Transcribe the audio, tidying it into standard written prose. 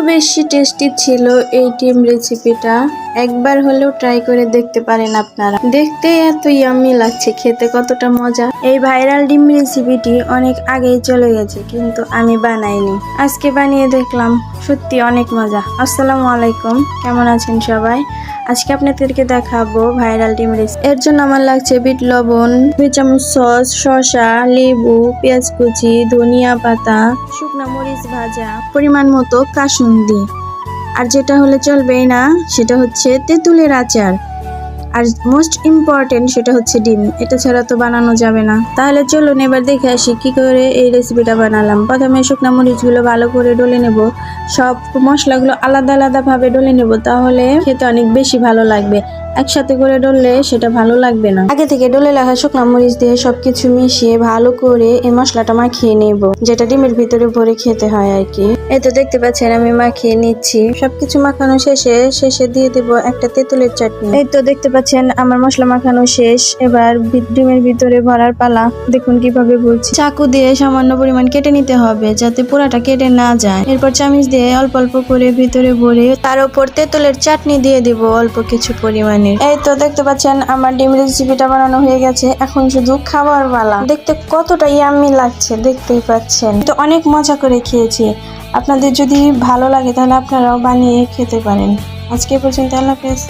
বেশি টেস্টি ছিল এই ডিম রেসিপিটা। একবার হলেও ট্রাই করে দেখতে পারেন আপনারা। দেখতে এত ইয়াম্মি লাগছে, খেতে কতটা মজা। এই ভাইরাল ডিম রেসিপিটি অনেক আগেই চলে গেছে, কিন্তু আমি বানাইনি। আজকে বানিয়ে দেখলাম, সত্যি অনেক মজা। আসসালামু আলাইকুম, কেমন আছেন সবাই? আজকে আপনাদেরকে দেখাবো ভাইরাল ডিম রেসিপি। এর জন্য আমার লাগছে বিট লবণ, 2 চামচ সস, শসা, লেবু, পেঁয়াজ কুচি, ধনিয়া পাতা, শুকনা মরিচ ভাজা, পরিমাণ মতো কাসুন্দি। আর যেটা হলে চলবেই না, সেটা হচ্ছে তেঁতুলের আচার। আর মোস্ট ইম্পর্টেন্ট সেটা হচ্ছে ডিম। এটা ছাড়া তো বানানো যাবে না। তাহলে চলুন এবার দেখে আসি কি করে এই রেসিপিটা বানালাম। প্রথমে শুকনো মরিচগুলো ভালো করে ডলে নেব। সব মশলাগুলো আলাদা আলাদা ভাবে ডলে নেব, তাহলে খেতে অনেক বেশি ভালো লাগবে। একসাথে করে ডললে সেটা ভালো লাগবে না। আগে থেকে ডলে রাখা শুকনো মরিচ দিয়ে সবকিছু মিশিয়ে ভালো করে এই মশলাটা মাখিয়ে নেব, যেটা ডিমের ভিতরে ভরে খেতে হয় আর কি। এই তো দেখতে পাচ্ছেন আমি মাখিয়ে নিচ্ছি। সবকিছু মাখানো শেষে দিয়ে দেব একটা তেঁতুলের চাটনি। এই তো দেখতে পাচ্ছেন আমার মশলা মাখানো শেষ। এবার ডিমের ভিতরে ভরার পালা। দেখুন কিভাবে বলছি, চাকু দিয়ে সামান্য পরিমাণ কেটে নিতে হবে, যাতে পুরাটা কেটে না যায়। এরপর চামচ দিয়ে অল্প অল্প করে ভিতরে ভরে তার উপর তেঁতুলের চাটনি দিয়ে দিব অল্প কিছু পরিমাণে। এই তো দেখতে পাচ্ছেন আমার ডিম রেসিপিটা বানানো হয়ে গেছে। এখন শুধু খাবার পালা। দেখতে কতটা ইয়াম্মি লাগছে দেখতেই পাচ্ছেন। তো অনেক মজা করে খেয়েছি। আপনাদের যদি ভালো লাগে তাহলে আপনারাও বানিয়ে খেতে পারেন। আজকে পর্যন্ত, আল্লাহ হাফেজ।